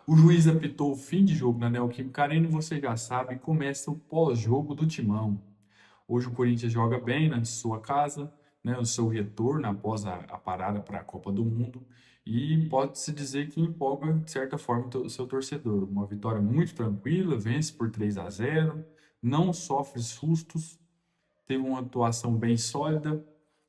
O juiz apitou o fim de jogo na Neoquímica Arena e você já sabe, começa o pós-jogo do Timão. Hoje o Corinthians joga bem na sua casa, né, o seu retorno após a parada para a Copa do Mundo e pode-se dizer que empolga, de certa forma, o seu torcedor. Uma vitória muito tranquila, vence por 3-0, não sofre sustos, teve uma atuação bem sólida.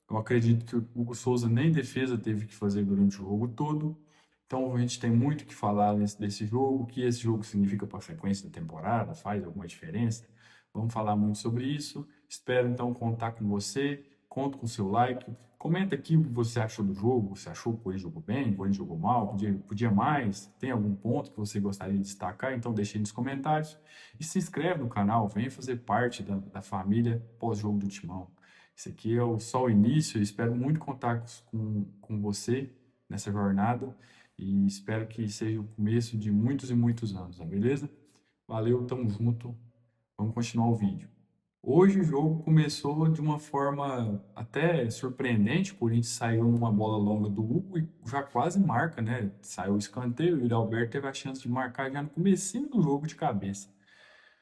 Eu acredito que o Hugo Souza nem defesa teve que fazer durante o jogo todo. Então a gente tem muito o que falar desse jogo, o que esse jogo significa para a sequência da temporada, faz alguma diferença. Vamos falar muito sobre isso. Espero então contar com você. Conto com o seu like. Comenta aqui o que você achou do jogo. Você achou que o Corinthians jogou bem, o Corinthians jogou mal, podia mais? Tem algum ponto que você gostaria de destacar? Então deixe aí nos comentários. E se inscreve no canal, vem fazer parte da família pós-jogo do Timão. Esse aqui é só o início. Eu espero muito contar com você nessa jornada e espero que seja o começo de muitos e muitos anos, tá beleza? Valeu, tamo junto. Vamos continuar o vídeo. Hoje o jogo começou de uma forma até surpreendente. O Corinthians saiu numa bola longa do Hugo e já quase marca, né? Saiu o escanteio e o Yuri Alberto teve a chance de marcar já no comecinho do jogo de cabeça.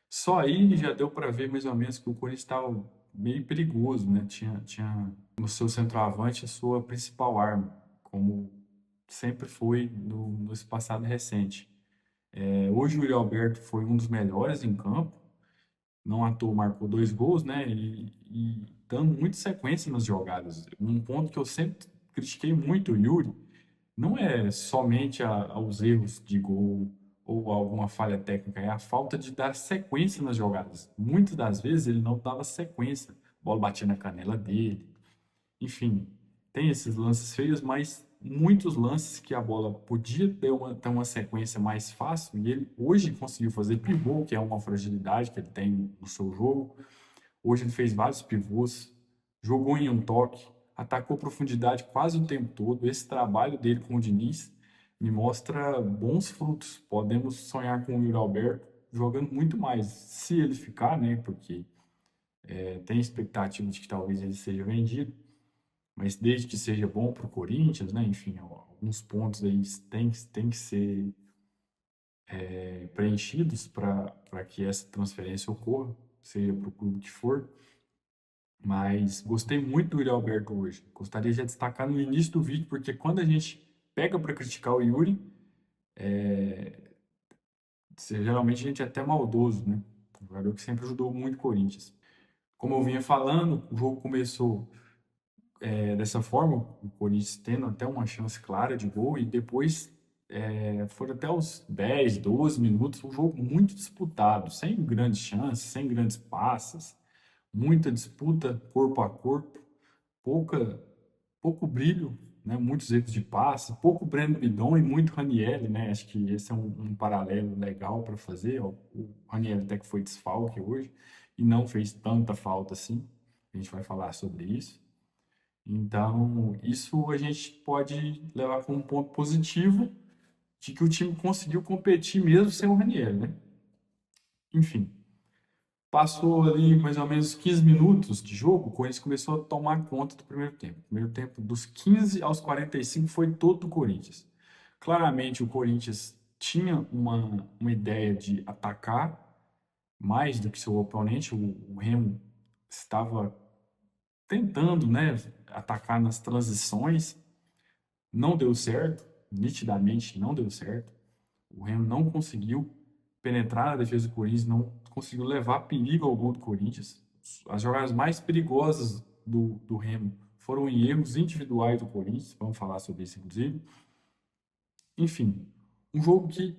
Só aí já deu para ver mais ou menos que o Corinthians estava meio perigoso, né? Tinha no seu centroavante a sua principal arma, como sempre foi nesse passado recente. Hoje o Yuri Alberto foi um dos melhores em campo, não à toa marcou 2 gols, né? E dando muita sequência nas jogadas. Um ponto que eu sempre critiquei muito o Yuri não é somente aos erros de gol ou alguma falha técnica, é a falta de dar sequência nas jogadas. Muitas das vezes ele não dava sequência, a bola batia na canela dele, enfim, tem esses lances feios, mas muitos lances que a bola podia ter uma sequência mais fácil e ele hoje conseguiu fazer pivô, que é uma fragilidade que ele tem no seu jogo. Hoje ele fez vários pivôs, jogou em um toque, atacou profundidade quase o tempo todo. Esse trabalho dele com o Diniz me mostra bons frutos. Podemos sonhar com o Yuri Alberto jogando muito mais, se ele ficar, né? Porque tem expectativa de que talvez ele seja vendido, mas desde que seja bom para o Corinthians, né? Enfim, alguns pontos aí têm que ser preenchidos para que essa transferência ocorra, seja para o clube que for. Mas gostei muito do Yuri Alberto hoje. Gostaria de destacar no início do vídeo, porque quando a gente pega para criticar o Yuri, geralmente a gente é até maldoso, né? Um jogador que sempre ajudou muito o Corinthians. Como eu vinha falando, o jogo começou dessa forma, o Corinthians tendo até uma chance clara de gol, e depois foram até os 10, 12 minutos, um jogo muito disputado, sem grandes chances, sem grandes passes, muita disputa corpo a corpo, pouca pouco brilho, né? Muitos erros de passe, pouco Breno Bidon e muito Ranieri, né? Acho que esse é um paralelo legal para fazer. Ó. O Ranieri até que foi desfalque hoje e não fez tanta falta assim. A gente vai falar sobre isso. Então, isso a gente pode levar como um ponto positivo de que o time conseguiu competir mesmo sem o Ranieri, né? Enfim, passou ali mais ou menos 15 minutos de jogo, o Corinthians começou a tomar conta do primeiro tempo. O primeiro tempo, dos 15 aos 45, foi todo do Corinthians. Claramente, o Corinthians tinha uma ideia de atacar mais do que seu oponente. O Remo estava tentando, né, atacar nas transições. Não deu certo, nitidamente não deu certo. O Remo não conseguiu penetrar na defesa do Corinthians, não conseguiu levar perigo ao gol do Corinthians. As jogadas mais perigosas do Remo foram em erros individuais do Corinthians, vamos falar sobre isso inclusive. Enfim, um jogo que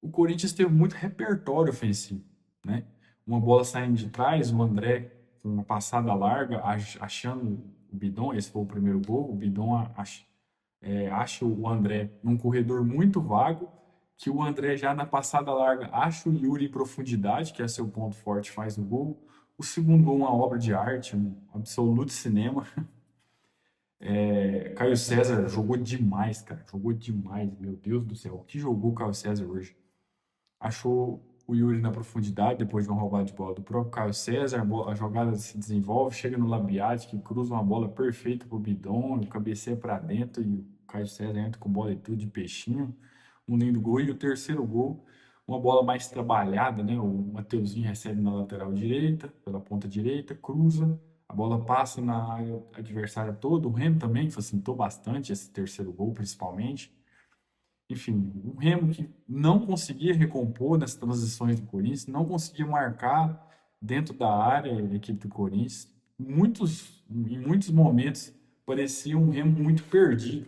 o Corinthians teve muito repertório ofensivo, né? Uma bola saindo de trás, o André com uma passada larga, achando o Bidon, esse foi o primeiro gol, o Bidon acha o André num corredor muito vago, que o André já na passada larga acha o Yuri em profundidade, que é seu ponto forte, faz o gol. O segundo gol, uma obra de arte, um absoluto cinema. Caio César jogou demais, cara. Jogou demais, meu Deus do céu. O que jogou o Caio César hoje? Achou o Yuri na profundidade, depois de uma roubada de bola do próprio Caio César. A jogada se desenvolve, chega no Labiati, que cruza uma bola perfeita pro Bidon, cabeceia para dentro e o Caio César entra com bola e tudo de peixinho. um lindo gol. E o terceiro gol, uma bola mais trabalhada, né? O Mateuzinho recebe na lateral direita, pela ponta direita, cruza, a bola passa na área adversária toda. O Remo também facilitou bastante esse terceiro gol, principalmente. Enfim, o Remo que não conseguia recompor nas transições do Corinthians, não conseguia marcar dentro da área a equipe do Corinthians. Em muitos momentos parecia um Remo muito perdido.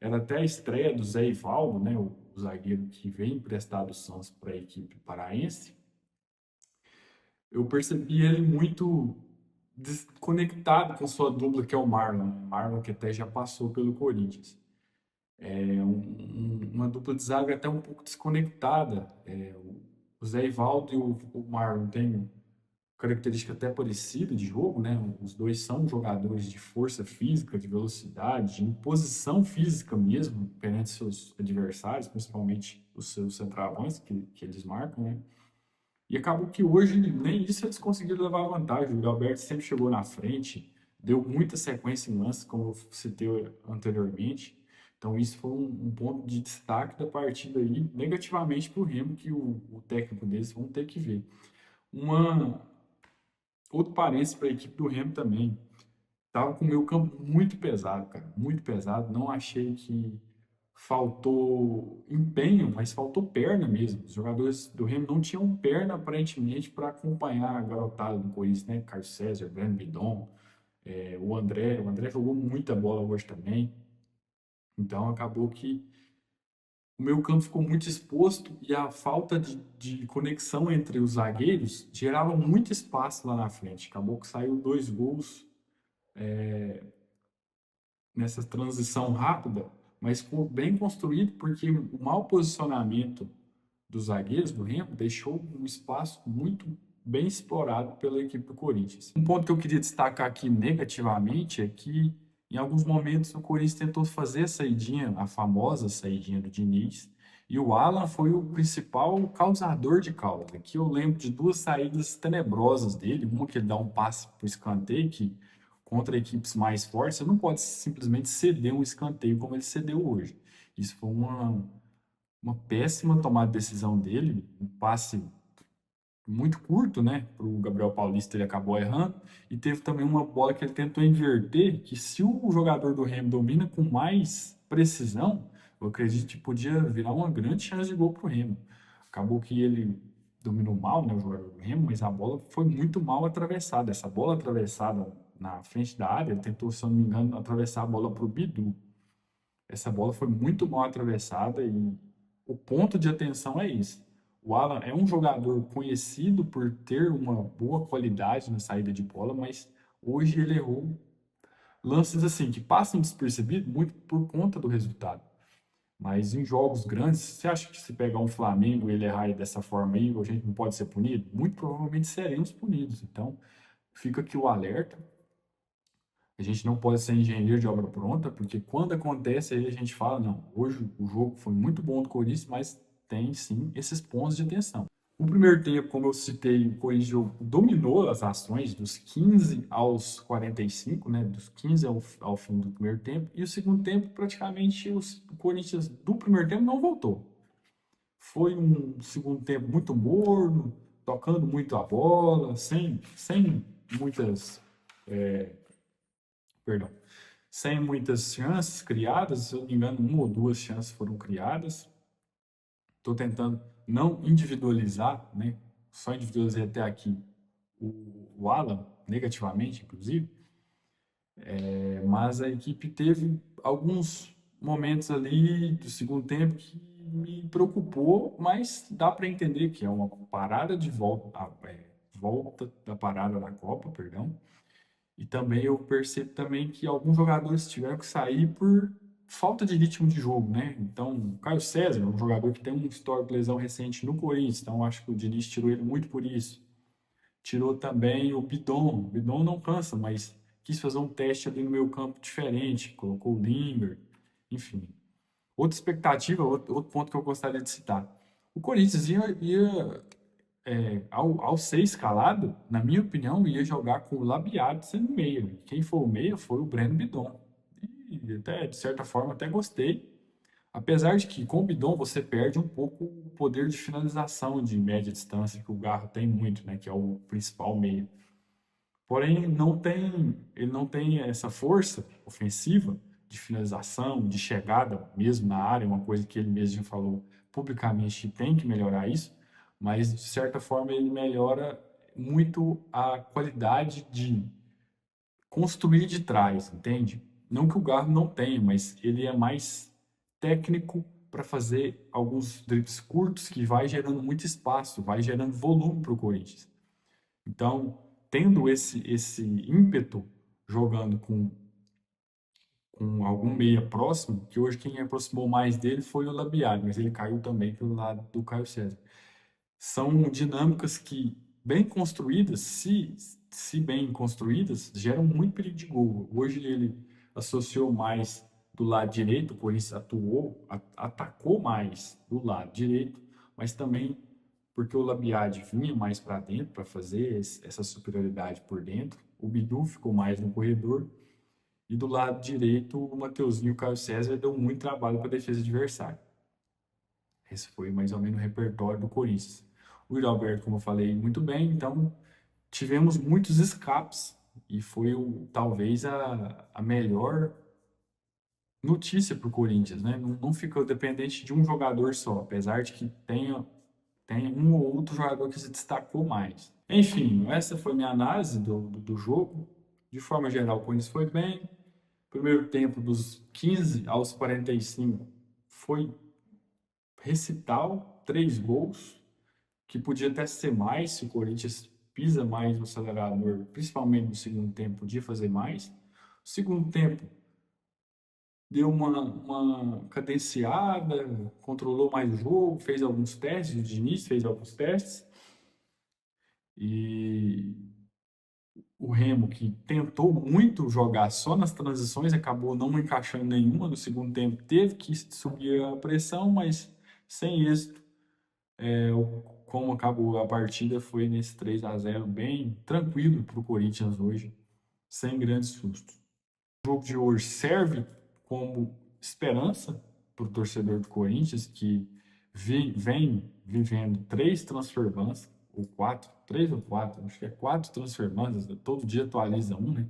Era até a estreia do Zé Ivaldo, né, o zagueiro que vem emprestado do Santos para a equipe paraense. Eu percebi ele muito desconectado com sua dupla, que é o Marlon. Marlon que até já passou pelo Corinthians. Uma dupla de zaga até um pouco desconectada. O Zé Ivaldo e o Marlon têm característica até parecida de jogo, né? Os dois são jogadores de força física, de velocidade, de imposição física mesmo perante seus adversários, principalmente os seus centroavantes que eles marcam, né? E acabou que hoje nem isso eles conseguiram levar vantagem. O Alberto sempre chegou na frente, deu muita sequência em lances, como eu citei anteriormente. Então, isso foi um ponto de destaque da partida aí, negativamente para o Remo, que o técnico deles vão ter que ver. Uma, outro parênteses para a equipe do Remo também. Tava com o meu campo muito pesado, cara, muito pesado. Não achei que faltou empenho, mas faltou perna mesmo. Os jogadores do Remo não tinham perna aparentemente para acompanhar a garotada do Corinthians, né? Carlos César, Breno Bidon, o André jogou muita bola hoje também. Então acabou que o meu campo ficou muito exposto e a falta de conexão entre os zagueiros gerava muito espaço lá na frente. Acabou que saiu dois gols nessa transição rápida, mas bem construído, porque o mau posicionamento dos zagueiros do Remo deixou um espaço muito bem explorado pela equipe do Corinthians. Um ponto que eu queria destacar aqui negativamente é que em alguns momentos o Corinthians tentou fazer a saidinha, a famosa saidinha do Diniz, e o Alan foi o principal causador de causa. Aqui eu lembro de duas saídas tenebrosas dele, uma que ele dá um passe para o escanteio, que contra equipes mais fortes, você não pode simplesmente ceder um escanteio como ele cedeu hoje. Isso foi uma péssima tomada de decisão dele, um passe muito curto, né? Para o Gabriel Paulista ele acabou errando. E teve também uma bola que ele tentou inverter, que se o jogador do Remo domina com mais precisão, eu acredito que podia virar uma grande chance de gol para o Remo. Acabou que ele dominou mal, né, o jogador do Remo, mas a bola foi muito mal atravessada. Essa bola atravessada na frente da área, ele tentou, se eu não me engano, atravessar a bola para o Bidu. Essa bola foi muito mal atravessada e o ponto de atenção é isso. O Alan é um jogador conhecido por ter uma boa qualidade na saída de bola, mas hoje ele errou lances assim que passam despercebido muito por conta do resultado. Mas em jogos grandes, você acha que se pegar um Flamengo e ele errar dessa forma aí, a gente não pode ser punido? Muito provavelmente seremos punidos. Então, fica aqui o alerta. A gente não pode ser engenheiro de obra pronta, porque quando acontece aí a gente fala, não, hoje o jogo foi muito bom do Corinthians, mas tem sim esses pontos de atenção. O primeiro tempo, como eu citei, o Corinthians dominou as ações dos 15 aos 45, né, dos 15 ao fim do primeiro tempo, e o segundo tempo, praticamente, o Corinthians do primeiro tempo não voltou. Foi um segundo tempo muito morno, tocando muito a bola, sem muitas, perdão, sem muitas chances criadas, se eu não me engano, uma ou duas chances foram criadas. Estou tentando não individualizar, né? Só individualizei até aqui o Alan, negativamente, inclusive, mas a equipe teve alguns momentos ali do segundo tempo que me preocupou, mas dá para entender que é uma parada de volta da parada da Copa, perdão. E também eu percebo também que alguns jogadores tiveram que sair por falta de ritmo de jogo, né? Então, o Caio César é um jogador que tem um histórico de lesão recente no Corinthians, então acho que o Diniz tirou ele muito por isso. Tirou também o Bidon. O Bidon não cansa, mas quis fazer um teste ali no meio campo diferente, colocou o Lingard, enfim. Outra expectativa, outro ponto que eu gostaria de citar. O Corinthians ia ao ser escalado, na minha opinião, ia jogar com o Labiado sendo meia. Quem foi o meia foi o Breno Bidon. E até, de certa forma, até gostei. Apesar de que com o Bidon você perde um pouco o poder de finalização de média distância que o Garro tem muito, né? Que é o principal meio. Porém, ele não tem essa força ofensiva de finalização, de chegada mesmo na área, uma coisa que ele mesmo já falou publicamente que tem que melhorar isso, mas de certa forma ele melhora muito a qualidade de construir de trás, entende? Não que o Garro não tenha, mas ele é mais técnico para fazer alguns dribles curtos que vai gerando muito espaço, vai gerando volume para o Corinthians. Então, tendo esse ímpeto jogando com algum meia próximo, que hoje quem aproximou mais dele foi o Labiado, mas ele caiu também pelo lado do Caio César. São dinâmicas que, bem construídas, se bem construídas, geram muito perigo de gol. Hoje ele associou mais do lado direito, por isso atacou mais do lado direito, mas também porque o Labiade vinha mais para dentro para fazer essa superioridade por dentro. O Bidu ficou mais no corredor. E do lado direito, o Mateuzinho e o Caio César deu muito trabalho para a defesa adversária. Esse foi mais ou menos o repertório do Corinthians. O Yuri Alberto, como eu falei, muito bem, então tivemos muitos escapes e foi talvez a melhor notícia para o Corinthians, né? Não ficou dependente de um jogador só, apesar de que tem um ou outro jogador que se destacou mais. Enfim, essa foi minha análise do jogo. De forma geral, o Corinthians foi bem. Primeiro tempo, dos 15 aos 45, foi recital, 3 gols, que podia até ser mais se o Corinthians pisa mais no acelerador, principalmente no segundo tempo, podia fazer mais. O segundo tempo deu uma cadenciada, controlou mais o jogo, fez alguns testes, o Diniz fez alguns testes, e o Remo, que tentou muito jogar só nas transições, acabou não encaixando nenhuma no segundo tempo, teve que subir a pressão, mas sem êxito. Como acabou a partida, foi nesse 3-0 bem tranquilo para o Corinthians hoje, sem grandes sustos. O jogo de hoje serve como esperança para o torcedor do Corinthians, que vem vivendo 3 transfer bans, ou 4, 3 ou 4, acho que é 4 transfer bans, todo dia atualiza um, né?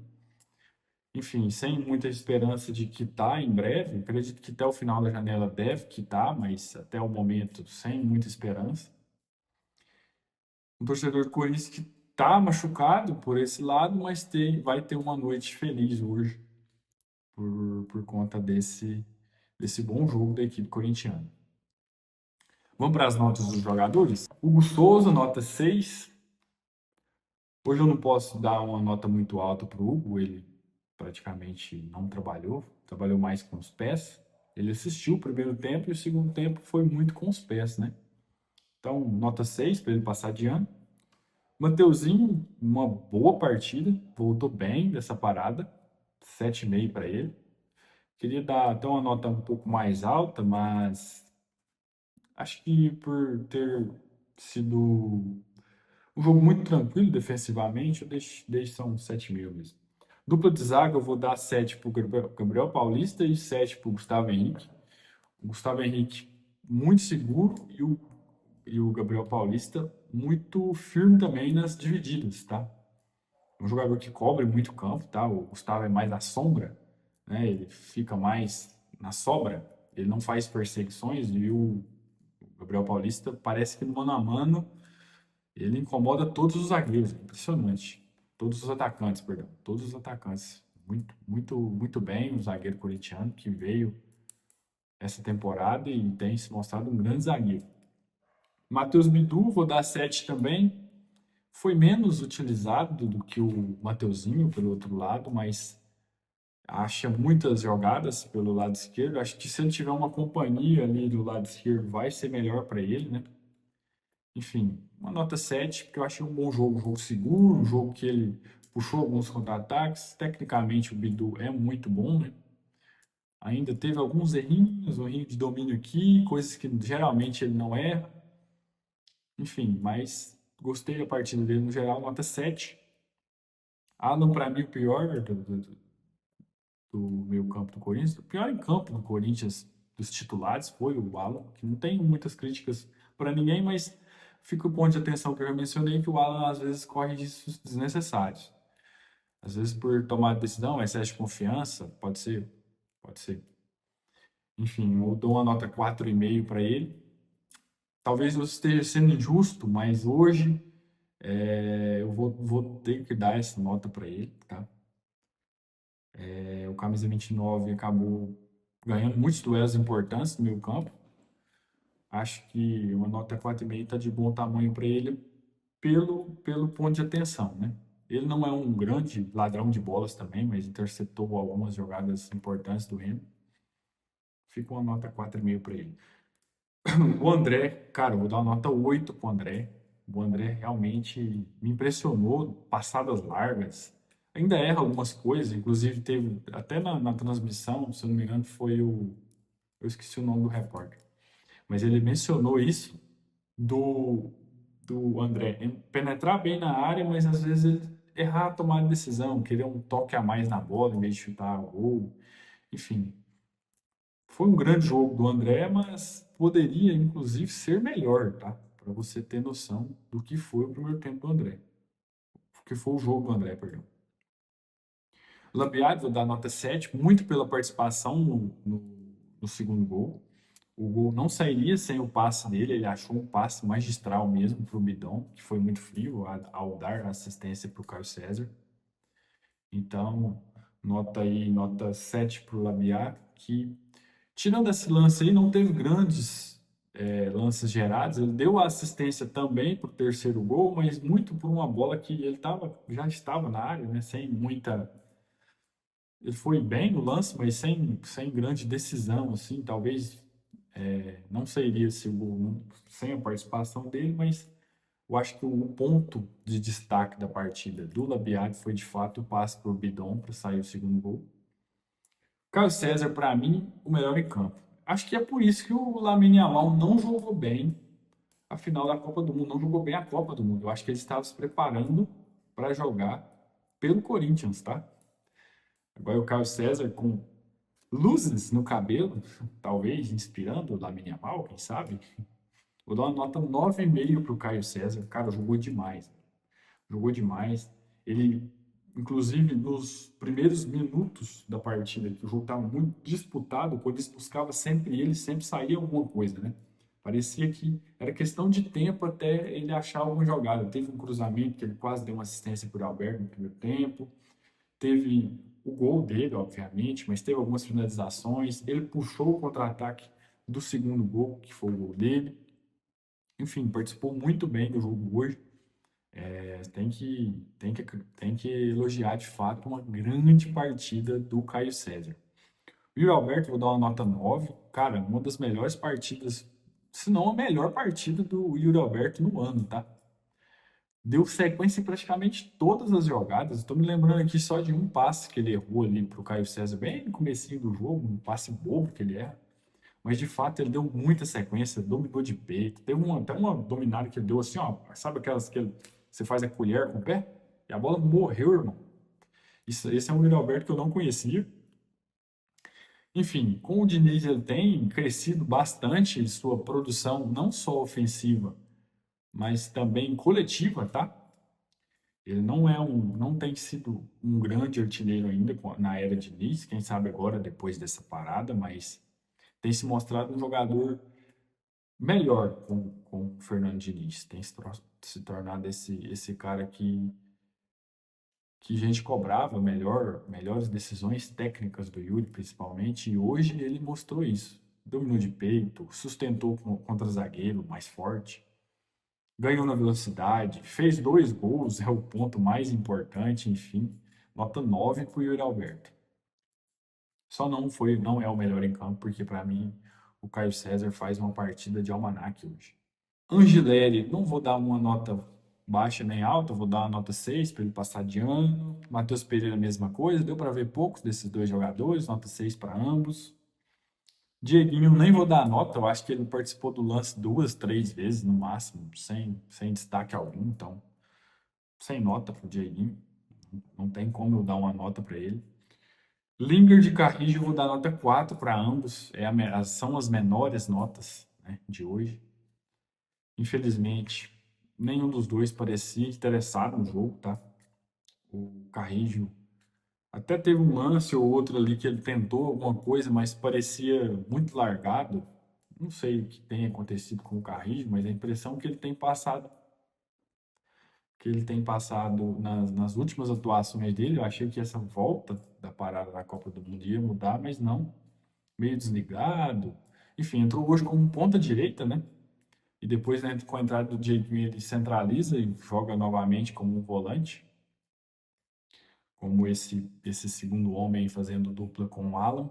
Enfim, sem muita esperança de quitar em breve, acredito que até o final da janela deve quitar, mas até o momento sem muita esperança. Um torcedor do Corinthians que está machucado por esse lado, mas vai ter uma noite feliz hoje por conta desse bom jogo da equipe corintiana. Vamos para as notas dos jogadores? Hugo Souza, nota 6. Hoje eu não posso dar uma nota muito alta para o Hugo, ele praticamente não trabalhou mais com os pés. Ele assistiu o primeiro tempo e o segundo tempo foi muito com os pés, né? Então, nota 6 para ele passar de ano. Mateuzinho, uma boa partida, voltou bem dessa parada, 7,5 para ele. Queria dar até uma nota um pouco mais alta, mas acho que por ter sido um jogo muito tranquilo defensivamente, eu deixo só um 7,5 mesmo. Dupla de zaga, eu vou dar 7 para o Gabriel Paulista e 7 para o Gustavo Henrique. O Gustavo Henrique muito seguro e o Gabriel Paulista muito firme também nas divididas, tá? Um jogador que cobre muito campo, tá? O Gustavo é mais na sombra, né? Ele fica mais na sobra, ele não faz perseguições e o Gabriel Paulista parece que no mano a mano ele incomoda todos os zagueiros, impressionante. Todos os atacantes, perdão, todos os atacantes. Muito, muito, muito bem o zagueiro corintiano que veio essa temporada e tem se mostrado um grande zagueiro. Matheus Bidu, vou dar 7 também. Foi menos utilizado do que o Mateuzinho pelo outro lado, mas acha muitas jogadas pelo lado esquerdo. Acho que se ele tiver uma companhia ali do lado esquerdo, vai ser melhor para ele, né? Enfim, uma nota 7, porque eu achei um jogo seguro, um jogo que ele puxou alguns contra-ataques. Tecnicamente, o Bidu é muito bom, né? Ainda teve alguns errinhos, um errinho de domínio aqui, coisas que geralmente ele não erra. Enfim, mas gostei da partida dele no geral, nota 7. Alan, para mim, o pior do meio campo do Corinthians, o pior em campo do Corinthians dos titulares foi o Alan, que não tem muitas críticas para ninguém, mas fica o ponto de atenção que eu já mencionei, que o Alan às vezes corre riscos desnecessários. Às vezes por tomar decisão, excesso de confiança, pode ser, pode ser. Enfim, eu dou uma nota 4,5 para ele. Talvez eu esteja sendo injusto, mas hoje eu vou ter que dar essa nota para ele, tá? O camisa 29 acabou ganhando muitos duelos importantes no meio campo. Acho que uma nota 4,5 está de bom tamanho para ele pelo ponto de atenção, né? Ele não é um grande ladrão de bolas também, mas interceptou algumas jogadas importantes do Remo. Fica uma nota 4,5 para ele. O André, cara, eu vou dar uma nota 8 pro André. O André realmente me impressionou, passadas largas. Ainda erra algumas coisas, inclusive teve até na transmissão, se eu não me engano, foi o. Eu esqueci o nome do repórter. Mas ele mencionou isso do, do André penetrar bem na área, mas às vezes ele errar a tomada de decisão, querer um toque a mais na bola em vez de chutar o gol. Enfim, foi um grande jogo do André, mas poderia inclusive ser melhor, tá? Para você ter noção do que foi o primeiro tempo do André. O que foi o jogo do André, perdão. O Labiado, vou dar nota 7, muito pela participação no segundo gol. O gol não sairia sem o passe dele, ele achou um passe magistral mesmo para o Bidon, que foi muito frio ao dar assistência para o Caio César. Então, nota aí, nota 7 para o Labiat, que tirando esse lance aí, não teve grandes lances gerados. Ele deu a assistência também para o terceiro gol, mas muito por uma bola que já estava na área, né? Sem muita. Ele foi bem no lance, mas sem grande decisão, assim. Talvez não seria esse gol sem a participação dele, mas eu acho que o ponto de destaque da partida do Labiat foi de fato o passe para o Bidon para sair o segundo gol. Caio César, para mim, o melhor em campo. Acho que é por isso que o Lamine Yamal não jogou bem a final da Copa do Mundo, não jogou bem a Copa do Mundo. Eu acho que ele estava se preparando para jogar pelo Corinthians, tá? Agora o Caio César com luzes no cabelo, talvez inspirando o Lamine Yamal, quem sabe? Vou dar uma nota 9,5 para o Caio César. O cara jogou demais. Jogou demais. Ele, inclusive, nos primeiros minutos da partida, que o jogo estava muito disputado, quando ele buscava sempre ele, sempre saía alguma coisa, né? Parecia que era questão de tempo até ele achar alguma jogada. Teve um cruzamento que ele quase deu uma assistência por Alberto no primeiro tempo. Teve o gol dele, obviamente, mas teve algumas finalizações. Ele puxou o contra-ataque do segundo gol, que foi o gol dele. Enfim, participou muito bem do jogo hoje. Tem que elogiar de fato uma grande partida do Caio César. O Yuri Alberto, vou dar uma nota 9. Cara, uma das melhores partidas, se não a melhor partida do Yuri Alberto no ano, tá? Deu sequência em praticamente todas as jogadas. Estou me lembrando aqui só de um passe que ele errou ali pro Caio César, bem no comecinho do jogo, um passe bobo que ele erra. Mas de fato ele deu muita sequência, dominou de peito. Teve até uma dominada que ele deu assim, ó. Sabe aquelas que você faz a colher com o pé? E a bola morreu, irmão. Esse é um Yuri Alberto que eu não conhecia. Enfim, com o Diniz ele tem crescido bastante sua produção, não só ofensiva, mas também coletiva, tá? Ele não tem sido um grande artilheiro ainda na era Diniz, quem sabe agora depois dessa parada, mas tem se mostrado um jogador melhor com o Fernando Diniz. Tem se tornado esse cara que a gente cobrava melhores decisões técnicas do Yuri, principalmente, e hoje ele mostrou isso. Dominou de peito, sustentou contra zagueiro mais forte, ganhou na velocidade, fez 2 gols, é o ponto mais importante, enfim. Nota 9 para o Yuri Alberto. Só não é o melhor em campo, porque para mim o Caio César faz uma partida de almanaque hoje. Angileri, não vou dar uma nota baixa nem alta, vou dar uma nota 6 para ele passar de ano. Matheus Pereira, mesma coisa, deu para ver poucos desses dois jogadores, nota 6 para ambos. Dieguinho, nem vou dar nota, eu acho que ele participou do lance 2, 3 vezes no máximo, sem destaque algum, então, sem nota para o Dieguinho. Não tem como eu dar uma nota para ele. Lingard e Carrillo, eu vou dar nota 4 para ambos. São as menores notas, né, de hoje. Infelizmente, nenhum dos dois parecia interessado no jogo, tá? O Carrillo até teve um lance ou outro ali que ele tentou alguma coisa, mas parecia muito largado. Não sei o que tem acontecido com o Carrillo, mas a impressão que ele tem passado nas últimas atuações dele, eu achei que essa volta da parada da Copa do Mundo ia mudar, mas não. Meio desligado. Enfim, entrou hoje como ponta direita, né? E depois, né, com a entrada do Diego, ele centraliza e joga novamente como um volante, como esse segundo homem fazendo dupla com o Alan.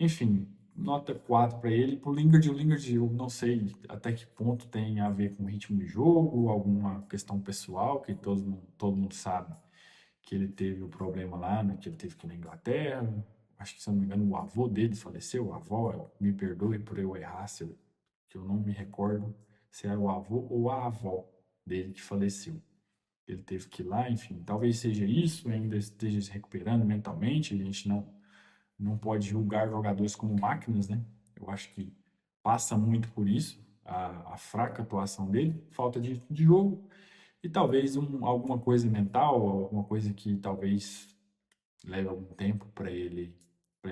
Enfim, nota 4 para ele. Pro Lingard, o Lingard, eu não sei até que ponto tem a ver com o ritmo de jogo, alguma questão pessoal, que todo mundo sabe que ele teve o problema lá, né, que ele teve que ir na Inglaterra. Acho que, se eu não me engano, o avô dele faleceu, a avó, me perdoe por eu errar, que eu não me recordo se era o avô ou a avó dele que faleceu. Ele teve que ir lá, enfim, talvez seja isso, ainda esteja se recuperando mentalmente, a gente não pode julgar jogadores como máquinas, né? Eu acho que passa muito por isso, a fraca atuação dele, falta de jogo e talvez alguma coisa mental, alguma coisa que talvez leve algum tempo para ele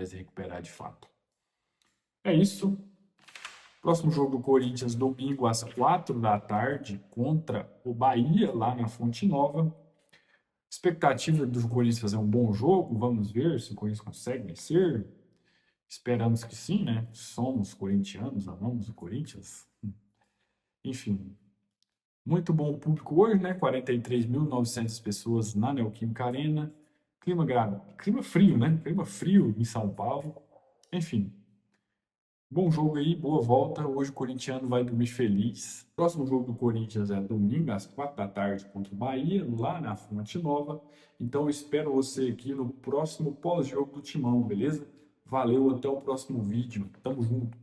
se recuperar de fato. É isso. Próximo jogo do Corinthians, domingo às 4 da tarde, contra o Bahia, lá na Fonte Nova. Expectativa do Corinthians fazer um bom jogo, vamos ver se o Corinthians consegue vencer. Esperamos que sim, né? Somos corintianos, amamos o Corinthians. Enfim, muito bom o público hoje, né? 43.900 pessoas na Neoquímica Arena. Clima frio, né? Clima frio em São Paulo. Enfim, bom jogo aí, boa volta. Hoje o corintiano vai dormir feliz. Próximo jogo do Corinthians é domingo, às 4 da tarde, contra o Bahia, lá na Fonte Nova. Então eu espero você aqui no próximo pós-jogo do Timão, beleza? Valeu, até o próximo vídeo. Tamo junto.